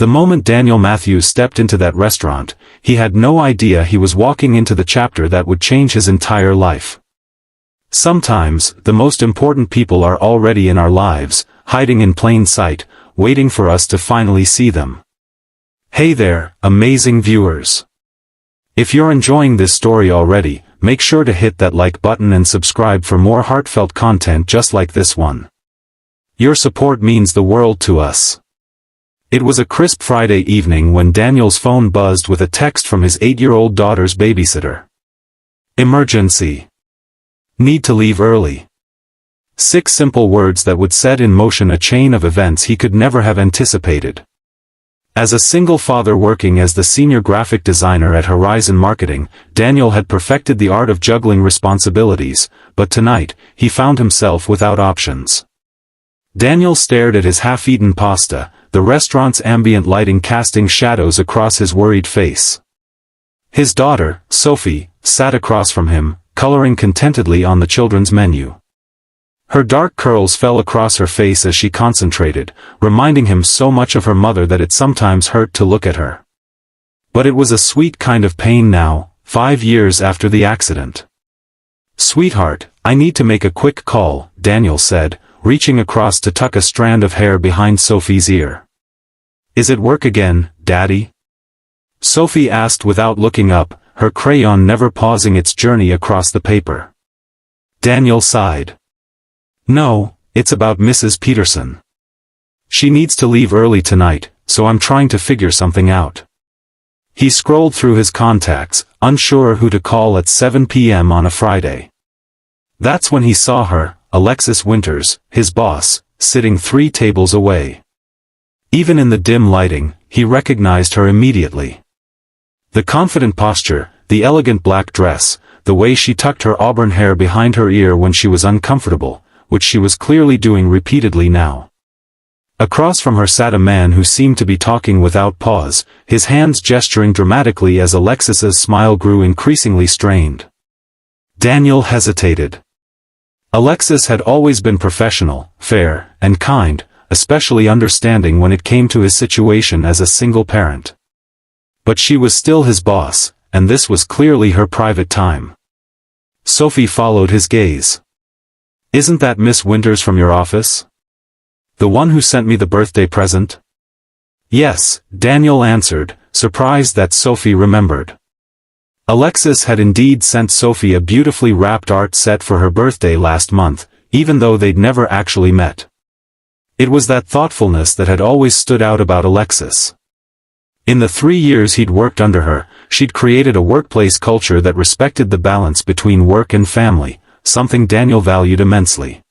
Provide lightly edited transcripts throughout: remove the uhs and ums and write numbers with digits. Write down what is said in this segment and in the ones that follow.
The moment Daniel Matthews stepped into that restaurant, he had no idea he was walking into the chapter that would change his entire life. Sometimes, the most important people are already in our lives, hiding in plain sight, waiting for us to finally see them. Hey there, amazing viewers. If you're enjoying this story already, make sure to hit that like button and subscribe for more heartfelt content just like this one. Your support means the world to us. It was a crisp Friday evening when Daniel's phone buzzed with a text from his 8-year-old daughter's babysitter. Emergency. Need to leave early. 6 simple words that would set in motion a chain of events he could never have anticipated. As a single father working as the senior graphic designer at Horizon Marketing, Daniel had perfected the art of juggling responsibilities, but tonight, he found himself without options. Daniel stared at his half-eaten pasta, the restaurant's ambient lighting casting shadows across his worried face. His daughter, Sophie, sat across from him, coloring contentedly on the children's menu. Her dark curls fell across her face as she concentrated, reminding him so much of her mother that it sometimes hurt to look at her. But it was a sweet kind of pain now, 5 years after the accident. "Sweetheart, I need to make a quick call," Daniel said, reaching across to tuck a strand of hair behind Sophie's ear. "Is it work again, Daddy?" Sophie asked without looking up, her crayon never pausing its journey across the paper. Daniel sighed. "No, it's about Mrs. Peterson. She needs to leave early tonight, so I'm trying to figure something out." He scrolled through his contacts, unsure who to call at 7 p.m. on a Friday. That's when he saw her, Alexis Winters, his boss, sitting 3 tables away. Even in the dim lighting, he recognized her immediately. The confident posture, the elegant black dress, the way she tucked her auburn hair behind her ear when she was uncomfortable, which she was clearly doing repeatedly now. Across from her sat a man who seemed to be talking without pause, his hands gesturing dramatically as Alexis's smile grew increasingly strained. Daniel hesitated. Alexis had always been professional, fair, and kind, especially understanding when it came to his situation as a single parent. But she was still his boss, and this was clearly her private time. Sophie followed his gaze. "Isn't that Miss Winters from your office? The one who sent me the birthday present?" "Yes," Daniel answered, surprised that Sophie remembered. Alexis had indeed sent Sophie a beautifully wrapped art set for her birthday last month, even though they'd never actually met. It was that thoughtfulness that had always stood out about Alexis. In the 3 years he'd worked under her, she'd created a workplace culture that respected the balance between work and family, something Daniel valued immensely.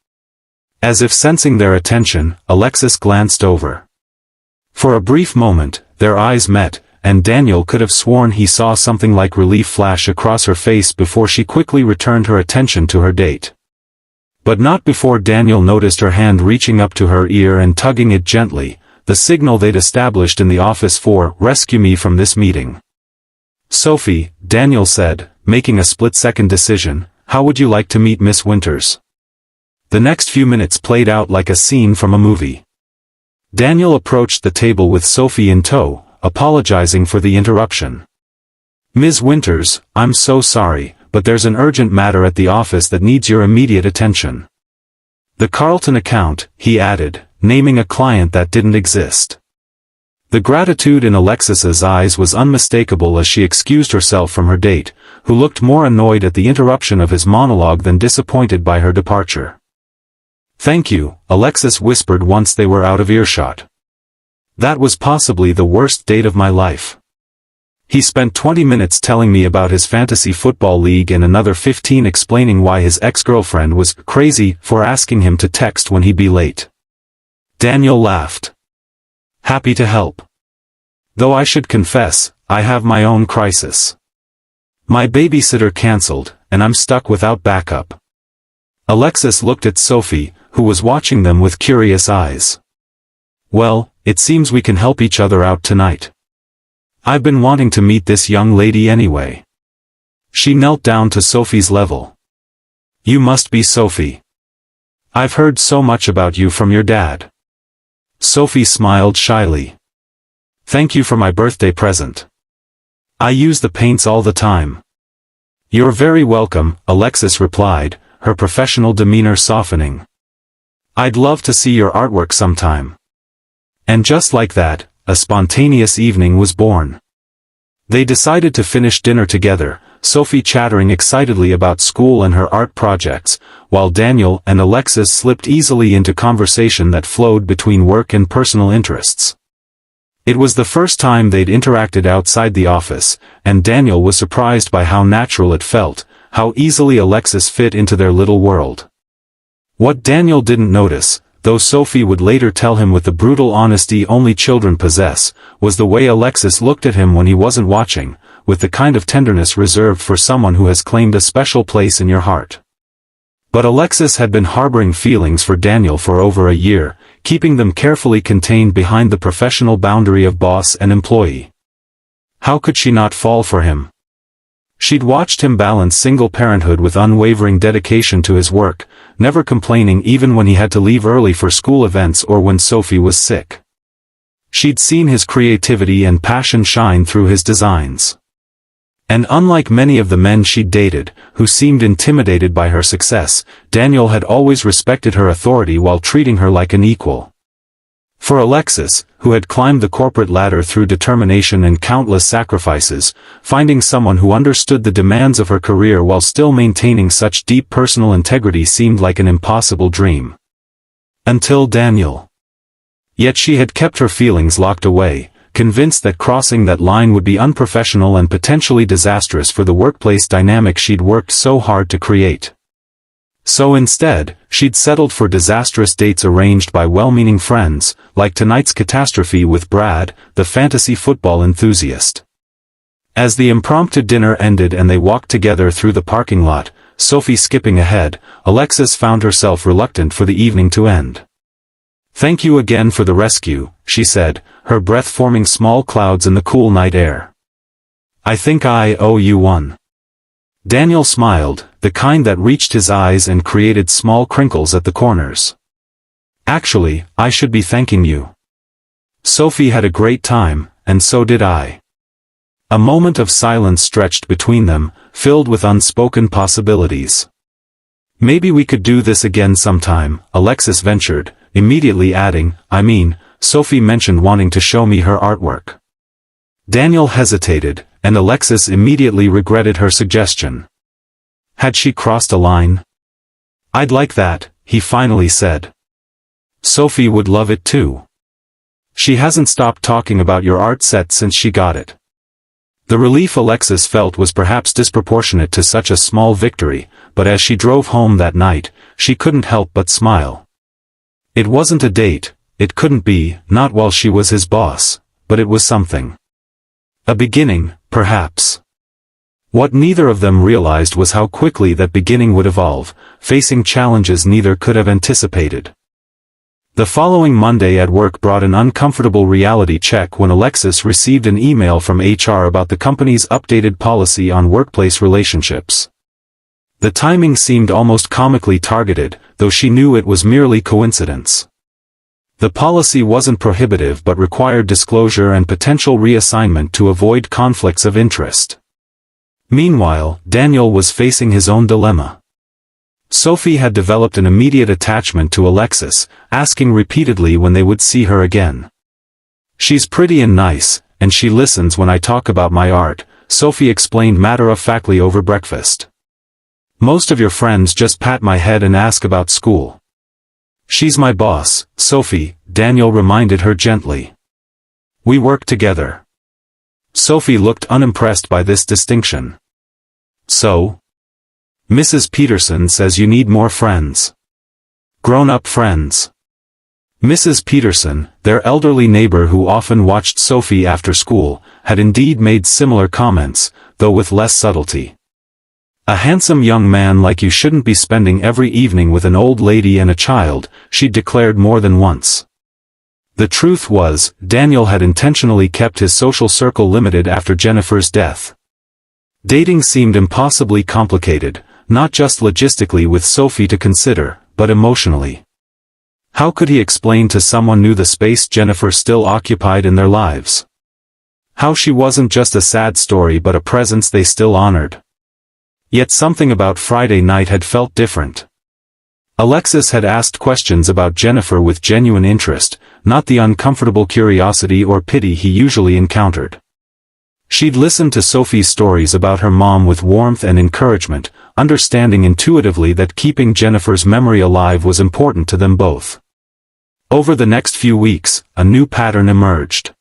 As if sensing their attention, Alexis glanced over. For a brief moment, their eyes met, and Daniel could have sworn he saw something like relief flash across her face before she quickly returned her attention to her date. But not before Daniel noticed her hand reaching up to her ear and tugging it gently, the signal they'd established in the office for "rescue me from this meeting." "Sophie," Daniel said, making a split-second decision, "how would you like to meet Miss Winters?" The next few minutes played out like a scene from a movie. Daniel approached the table with Sophie in tow, apologizing for the interruption. "Ms. Winters, I'm so sorry, but there's an urgent matter at the office that needs your immediate attention." "The Carlton account," he added, naming a client that didn't exist. The gratitude in Alexis's eyes was unmistakable as she excused herself from her date, who looked more annoyed at the interruption of his monologue than disappointed by her departure. "Thank you," Alexis whispered once they were out of earshot. "That was possibly the worst date of my life. He spent 20 minutes telling me about his fantasy football league and another 15 explaining why his ex-girlfriend was crazy for asking him to text when he'd be late." Daniel laughed. "Happy to help. Though I should confess, I have my own crisis. My babysitter cancelled, and I'm stuck without backup." Alexis looked at Sophie, who was watching them with curious eyes. "Well, it seems we can help each other out tonight. I've been wanting to meet this young lady anyway." She knelt down to Sophie's level. "You must be Sophie. I've heard so much about you from your dad." Sophie smiled shyly. Thank you for my birthday present. I use the paints all the time. You're very welcome, Alexis replied, her professional demeanor softening. I'd love to see your artwork sometime. And just like that, a spontaneous evening was born. They decided to finish dinner together, Sophie chattering excitedly about school and her art projects, while Daniel and Alexis slipped easily into conversation that flowed between work and personal interests. It was the first time they'd interacted outside the office, and Daniel was surprised by how natural it felt, how easily Alexis fit into their little world. What Daniel didn't notice, though Sophie would later tell him with the brutal honesty only children possess, was the way Alexis looked at him when he wasn't watching, with the kind of tenderness reserved for someone who has claimed a special place in your heart. But Alexis had been harboring feelings for Daniel for over a year, keeping them carefully contained behind the professional boundary of boss and employee. How could she not fall for him? She'd watched him balance single parenthood with unwavering dedication to his work, never complaining even when he had to leave early for school events or when Sophie was sick. She'd seen his creativity and passion shine through his designs. And unlike many of the men she'd dated, who seemed intimidated by her success, Daniel had always respected her authority while treating her like an equal. For Alexis, who had climbed the corporate ladder through determination and countless sacrifices, finding someone who understood the demands of her career while still maintaining such deep personal integrity seemed like an impossible dream. Until Daniel. Yet she had kept her feelings locked away, convinced that crossing that line would be unprofessional and potentially disastrous for the workplace dynamic she'd worked so hard to create. So instead, she'd settled for disastrous dates arranged by well-meaning friends, like tonight's catastrophe with Brad, the fantasy football enthusiast. As the impromptu dinner ended and they walked together through the parking lot, Sophie skipping ahead, Alexis found herself reluctant for the evening to end. Thank you again for the rescue, she said, her breath forming small clouds in the cool night air. I think I owe you one. Daniel smiled, the kind that reached his eyes and created small crinkles at the corners. Actually, I should be thanking you. Sophie had a great time, and so did I. A moment of silence stretched between them, filled with unspoken possibilities. Maybe we could do this again sometime, Alexis ventured, immediately adding, Sophie mentioned wanting to show me her artwork. Daniel hesitated, and Alexis immediately regretted her suggestion. Had she crossed a line? I'd like that, he finally said. Sophie would love it too. She hasn't stopped talking about your art set since she got it. The relief Alexis felt was perhaps disproportionate to such a small victory, but as she drove home that night, she couldn't help but smile. It wasn't a date, it couldn't be, not while she was his boss, but it was something. A beginning, perhaps. What neither of them realized was how quickly that beginning would evolve, facing challenges neither could have anticipated. The following Monday at work brought an uncomfortable reality check when Alexis received an email from HR about the company's updated policy on workplace relationships. The timing seemed almost comically targeted, though she knew it was merely coincidence. The policy wasn't prohibitive but required disclosure and potential reassignment to avoid conflicts of interest. Meanwhile, Daniel was facing his own dilemma. Sophie had developed an immediate attachment to Alexis, asking repeatedly when they would see her again. She's pretty and nice, and she listens when I talk about my art, Sophie explained matter-of-factly over breakfast. Most of your friends just pat my head and ask about school. She's my boss, Sophie, Daniel reminded her gently. We work together. Sophie looked unimpressed by this distinction. So? Mrs. Peterson says you need more friends. Grown-up friends. Mrs. Peterson, their elderly neighbor who often watched Sophie after school, had indeed made similar comments, though with less subtlety. A handsome young man like you shouldn't be spending every evening with an old lady and a child, she'd declared more than once. The truth was, Daniel had intentionally kept his social circle limited after Jennifer's death. Dating seemed impossibly complicated, not just logistically with Sophie to consider, but emotionally. How could he explain to someone new the space Jennifer still occupied in their lives? How she wasn't just a sad story but a presence they still honored. Yet something about Friday night had felt different. Alexis had asked questions about Jennifer with genuine interest, not the uncomfortable curiosity or pity he usually encountered. She'd listened to Sophie's stories about her mom with warmth and encouragement, understanding intuitively that keeping Jennifer's memory alive was important to them both. Over the next few weeks, a new pattern emerged.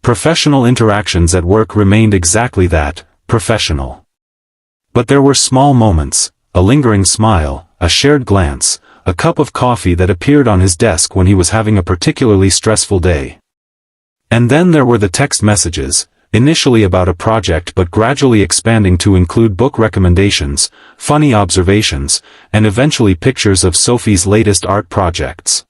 Professional interactions at work remained exactly that, professional. But there were small moments, a lingering smile, a shared glance, a cup of coffee that appeared on his desk when he was having a particularly stressful day. And then there were the text messages, initially about a project but gradually expanding to include book recommendations, funny observations, and eventually pictures of Sophie's latest art projects.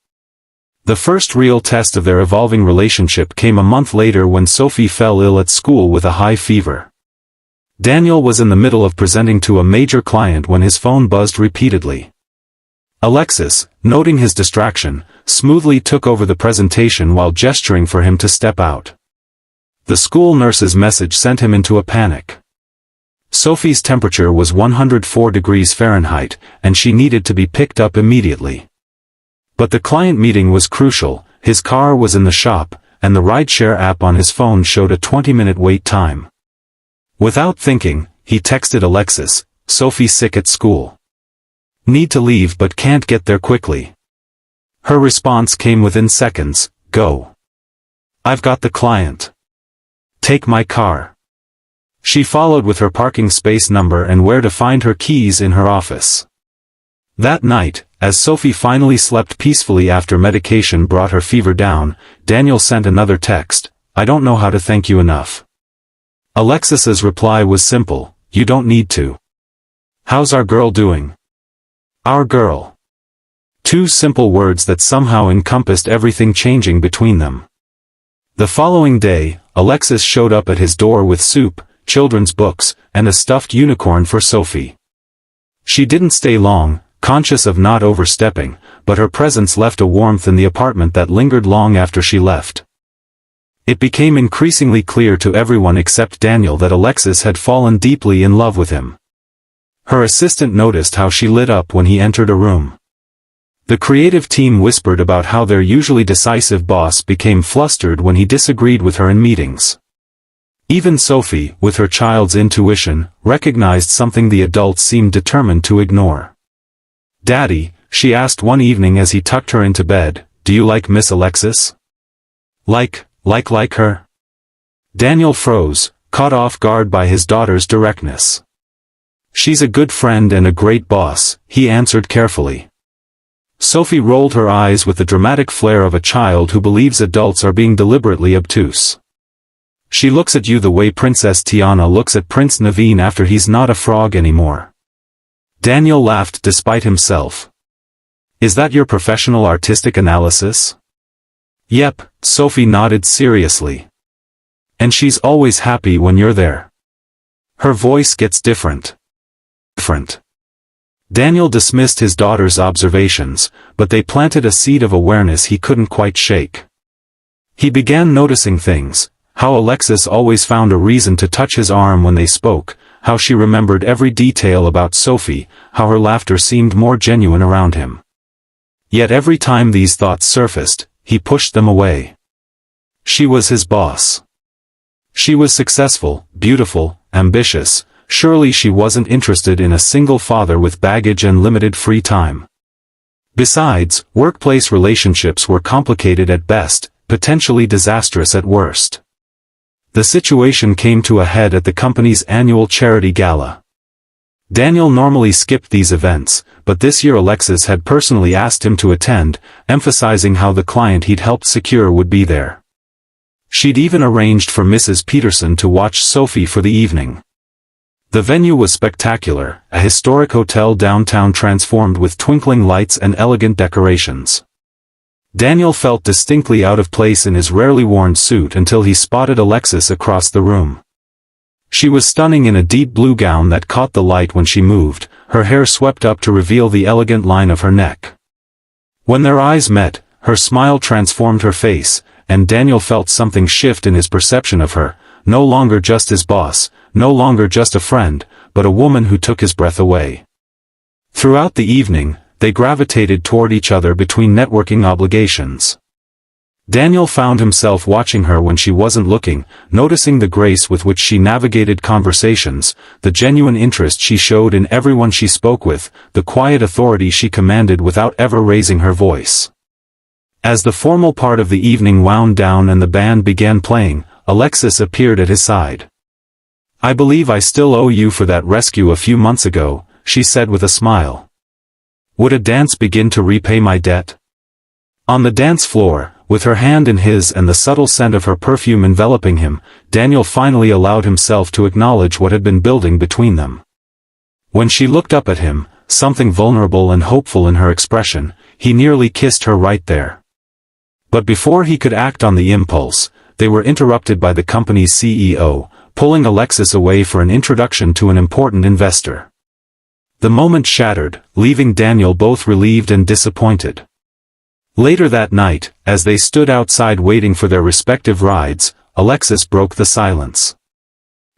The first real test of their evolving relationship came a month later when Sophie fell ill at school with a high fever. Daniel was in the middle of presenting to a major client when his phone buzzed repeatedly. Alexis, noting his distraction, smoothly took over the presentation while gesturing for him to step out. The school nurse's message sent him into a panic. Sophie's temperature was 104 degrees Fahrenheit, and she needed to be picked up immediately. But the client meeting was crucial, his car was in the shop, and the rideshare app on his phone showed a 20-minute wait time. Without thinking, he texted Alexis, "Sophie's sick at school. Need to leave but can't get there quickly." Her response came within seconds, "Go. I've got the client. Take my car." She followed with her parking space number and where to find her keys in her office. That night, as Sophie finally slept peacefully after medication brought her fever down, Daniel sent another text, "I don't know how to thank you enough." Alexis's reply was simple, "You don't need to. How's our girl doing?" Our girl. Two simple words that somehow encompassed everything changing between them. The following day, Alexis showed up at his door with soup, children's books, and a stuffed unicorn for Sophie. She didn't stay long, conscious of not overstepping, but her presence left a warmth in the apartment that lingered long after she left. It became increasingly clear to everyone except Daniel that Alexis had fallen deeply in love with him. Her assistant noticed how she lit up when he entered a room. The creative team whispered about how their usually decisive boss became flustered when he disagreed with her in meetings. Even Sophie, with her child's intuition, recognized something the adults seemed determined to ignore. "Daddy," she asked one evening as he tucked her into bed, "do you like Miss Alexis?" Like her?" Daniel froze, caught off guard by his daughter's directness. "She's a good friend and a great boss," he answered carefully. Sophie rolled her eyes with the dramatic flair of a child who believes adults are being deliberately obtuse. "She looks at you the way Princess Tiana looks at Prince Naveen after he's not a frog anymore." Daniel laughed despite himself. "Is that your professional artistic analysis?" "Yep," Sophie nodded seriously. "And she's always happy when you're there. Her voice gets different." Daniel dismissed his daughter's observations, but they planted a seed of awareness he couldn't quite shake. He began noticing things, how Alexis always found a reason to touch his arm when they spoke, how she remembered every detail about Sophie, how her laughter seemed more genuine around him. Yet every time these thoughts surfaced, he pushed them away. She was his boss. She was successful, beautiful, ambitious. Surely she wasn't interested in a single father with baggage and limited free time. Besides, workplace relationships were complicated at best, potentially disastrous at worst. The situation came to a head at the company's annual charity gala. Daniel normally skipped these events, but this year Alexis had personally asked him to attend, emphasizing how the client he'd helped secure would be there. She'd even arranged for Mrs. Peterson to watch Sophie for the evening. The venue was spectacular, a historic hotel downtown transformed with twinkling lights and elegant decorations. Daniel felt distinctly out of place in his rarely worn suit until he spotted Alexis across the room. She was stunning in a deep blue gown that caught the light when she moved, her hair swept up to reveal the elegant line of her neck. When their eyes met, her smile transformed her face, and Daniel felt something shift in his perception of her, no longer just his boss, no longer just a friend, but a woman who took his breath away. Throughout the evening, they gravitated toward each other between networking obligations. Daniel found himself watching her when she wasn't looking, noticing the grace with which she navigated conversations, the genuine interest she showed in everyone she spoke with, the quiet authority she commanded without ever raising her voice. As the formal part of the evening wound down and the band began playing, Alexis appeared at his side. "I believe I still owe you for that rescue a few months ago," she said with a smile. "Would a dance begin to repay my debt?" On the dance floor, with her hand in his and the subtle scent of her perfume enveloping him, Daniel finally allowed himself to acknowledge what had been building between them. When she looked up at him, something vulnerable and hopeful in her expression, he nearly kissed her right there. But before he could act on the impulse, they were interrupted by the company's CEO, pulling Alexis away for an introduction to an important investor. The moment shattered, leaving Daniel both relieved and disappointed. Later that night, as they stood outside waiting for their respective rides, Alexis broke the silence.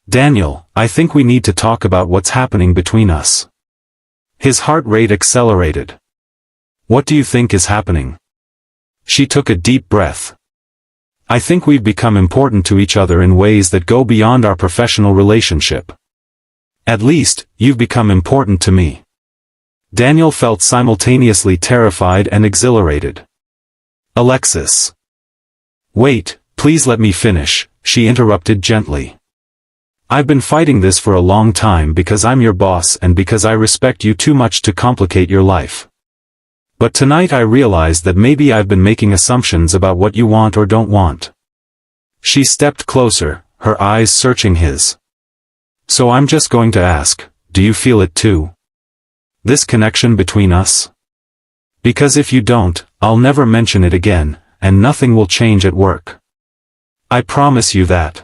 "Daniel, I think we need to talk about what's happening between us." His heart rate accelerated. "What do you think is happening?" She took a deep breath. "I think we've become important to each other in ways that go beyond our professional relationship. At least, you've become important to me." Daniel felt simultaneously terrified and exhilarated. "Alexis." "Wait, please let me finish," she interrupted gently. "I've been fighting this for a long time because I'm your boss and because I respect you too much to complicate your life. But tonight I realized that maybe I've been making assumptions about what you want or don't want." She stepped closer, her eyes searching his. "So I'm just going to ask, do you feel it too? This connection between us? Because if you don't, I'll never mention it again, and nothing will change at work. I promise you that."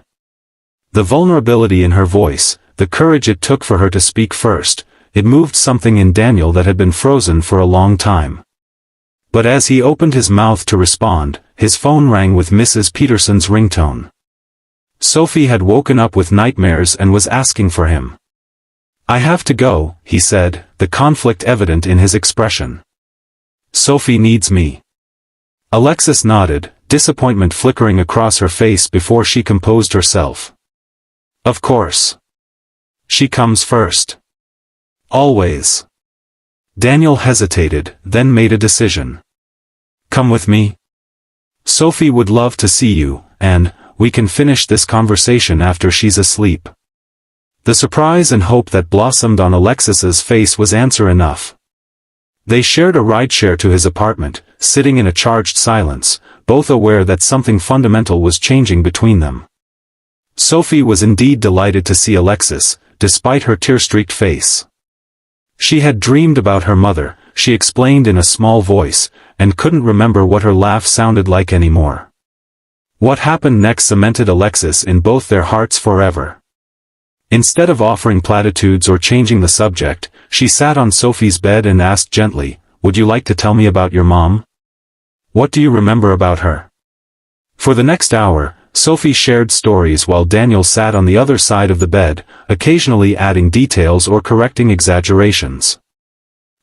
The vulnerability in her voice, the courage it took for her to speak first, it moved something in Daniel that had been frozen for a long time. But as he opened his mouth to respond, his phone rang with Mrs. Peterson's ringtone. Sophie had woken up with nightmares and was asking for him. "I have to go," he said, the conflict evident in his expression. "Sophie needs me." Alexis nodded, disappointment flickering across her face before she composed herself. "Of course. She comes first. Always." Daniel hesitated, then made a decision. "Come with me. Sophie would love to see you, and we can finish this conversation after she's asleep." The surprise and hope that blossomed on Alexis's face was answer enough. They shared a rideshare to his apartment, sitting in a charged silence, both aware that something fundamental was changing between them. Sophie was indeed delighted to see Alexis, despite her tear-streaked face. She had dreamed about her mother, she explained in a small voice, and couldn't remember what her laugh sounded like anymore. What happened next cemented Alexis in both their hearts forever. Instead of offering platitudes or changing the subject, she sat on Sophie's bed and asked gently, "Would you like to tell me about your mom? What do you remember about her?" For the next hour, Sophie shared stories while Daniel sat on the other side of the bed, occasionally adding details or correcting exaggerations.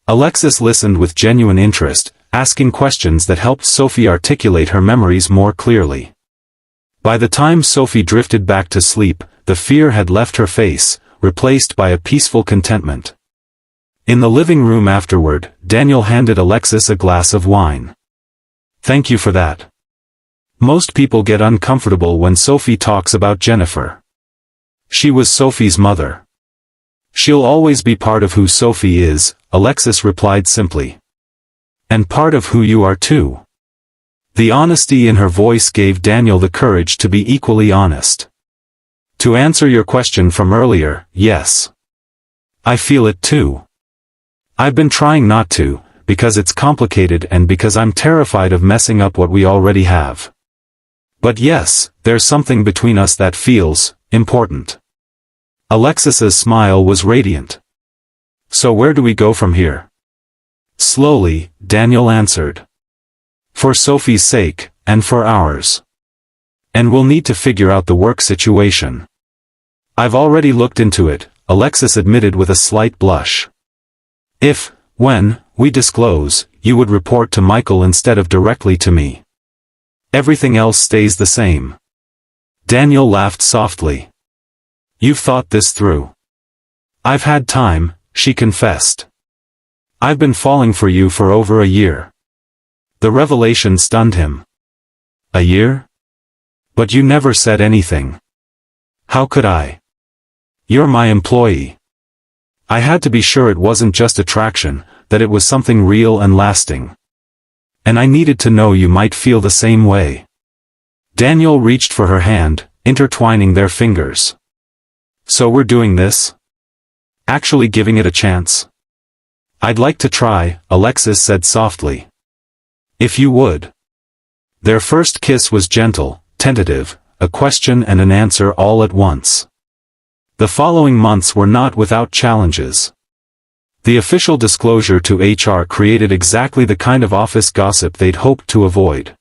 Alexis listened with genuine interest, asking questions that helped Sophie articulate her memories more clearly. By the time Sophie drifted back to sleep, the fear had left her face, replaced by a peaceful contentment. In the living room afterward, Daniel handed Alexis a glass of wine. "Thank you for that. Most people get uncomfortable when Sophie talks about Jennifer. She was Sophie's mother. She'll always be part of who Sophie is," Alexis replied simply. "And part of who you are too." The honesty in her voice gave Daniel the courage to be equally honest. "To answer your question from earlier, yes. I feel it too. I've been trying not to, because it's complicated and because I'm terrified of messing up what we already have. But yes, there's something between us that feels important." Alexis's smile was radiant. "So where do we go from here?" Slowly, Daniel answered. "For Sophie's sake, and for ours. And we'll need to figure out the work situation. I've already looked into it, Alexis admitted with a slight blush. When we disclose, you would report to Michael instead of directly to me. Everything else stays the same. Daniel laughed softly. You've thought this through. I've had time, she confessed. I've been falling for you for over a year. The revelation stunned him. A year? But you never said anything. How could I? You're my employee. I had to be sure it wasn't just attraction, that it was something real and lasting. And I needed to know you might feel the same way. Daniel reached for her hand, intertwining their fingers. So we're doing this? Actually giving it a chance? I'd like to try, Alexis said softly. If you would. Their first kiss was gentle, tentative, a question and an answer all at once. The following months were not without challenges. The official disclosure to HR created exactly the kind of office gossip they'd hoped to avoid.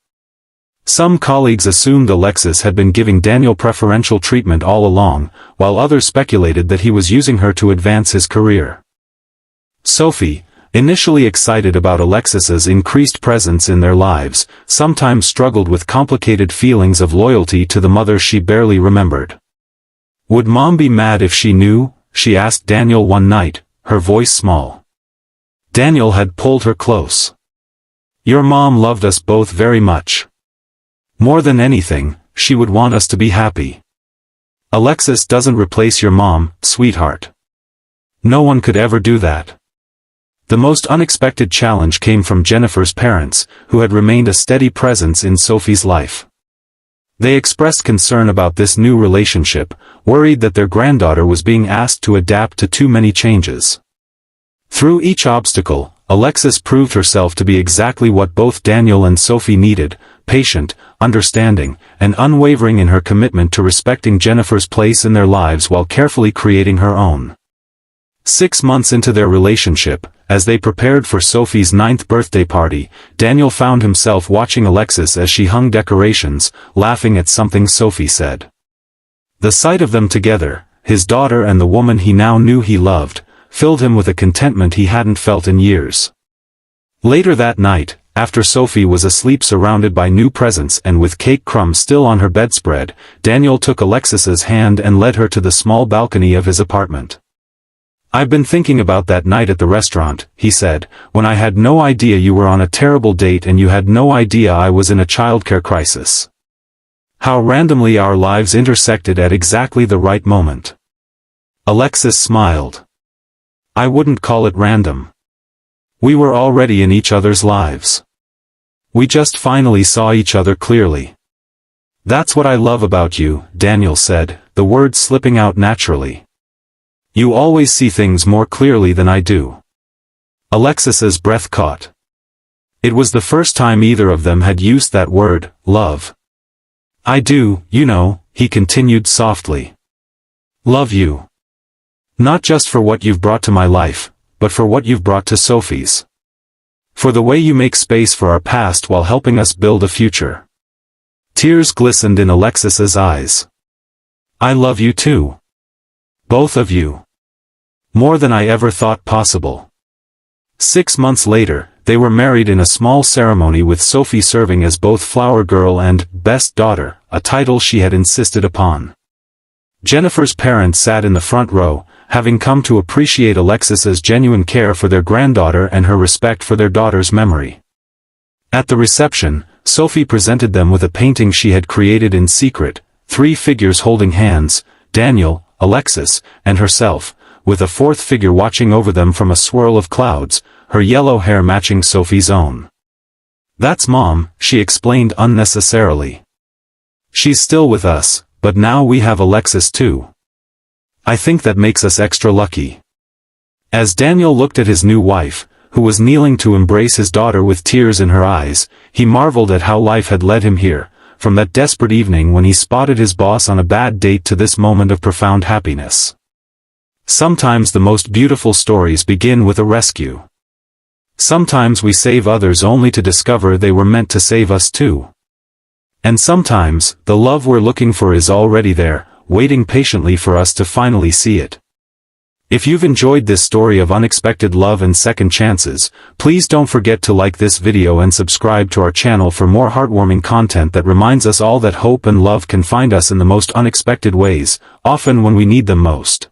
Some colleagues assumed Alexis had been giving Daniel preferential treatment all along, while others speculated that he was using her to advance his career. Sophie, initially excited about Alexis's increased presence in their lives, sometimes struggled with complicated feelings of loyalty to the mother she barely remembered. Would Mom be mad if she knew? She asked Daniel one night, her voice small. Daniel had pulled her close. Your mom loved us both very much. More than anything, she would want us to be happy. Alexis doesn't replace your mom, sweetheart. No one could ever do that. The most unexpected challenge came from Jennifer's parents, who had remained a steady presence in Sophie's life. They expressed concern about this new relationship, worried that their granddaughter was being asked to adapt to too many changes. Through each obstacle, Alexis proved herself to be exactly what both Daniel and Sophie needed, patient, understanding, and unwavering in her commitment to respecting Jennifer's place in their lives while carefully creating her own. 6 months into their relationship, as they prepared for Sophie's 9th birthday party, Daniel found himself watching Alexis as she hung decorations, laughing at something Sophie said. The sight of them together, his daughter and the woman he now knew he loved, filled him with a contentment he hadn't felt in years. Later that night, after Sophie was asleep surrounded by new presents and with cake crumbs still on her bedspread, Daniel took Alexis's hand and led her to the small balcony of his apartment. I've been thinking about that night at the restaurant, he said, when I had no idea you were on a terrible date and you had no idea I was in a childcare crisis. How randomly our lives intersected at exactly the right moment. Alexis smiled. I wouldn't call it random. We were already in each other's lives. We just finally saw each other clearly. That's what I love about you, Daniel said, the words slipping out naturally. You always see things more clearly than I do. Alexis's breath caught. It was the first time either of them had used that word, love. I do, you know, he continued softly. Love you. Not just for what you've brought to my life, but for what you've brought to Sophie's. For the way you make space for our past while helping us build a future. Tears glistened in Alexis's eyes. I love you too. Both of you. More than I ever thought possible. 6 months later, they were married in a small ceremony with Sophie serving as both flower girl and best daughter, a title she had insisted upon. Jennifer's parents sat in the front row, having come to appreciate Alexis's genuine care for their granddaughter and her respect for their daughter's memory. At the reception, Sophie presented them with a painting she had created in secret, 3 figures holding hands, Daniel, Alexis, and herself, with a 4th figure watching over them from a swirl of clouds, her yellow hair matching Sophie's own. That's Mom, she explained unnecessarily. She's still with us, but now we have Alexis too. I think that makes us extra lucky. As Daniel looked at his new wife, who was kneeling to embrace his daughter with tears in her eyes, he marveled at how life had led him here, from that desperate evening when he spotted his boss on a bad date to this moment of profound happiness. Sometimes the most beautiful stories begin with a rescue. Sometimes we save others only to discover they were meant to save us too. And sometimes, the love we're looking for is already there, waiting patiently for us to finally see it. If you've enjoyed this story of unexpected love and second chances, please don't forget to like this video and subscribe to our channel for more heartwarming content that reminds us all that hope and love can find us in the most unexpected ways, often when we need them most.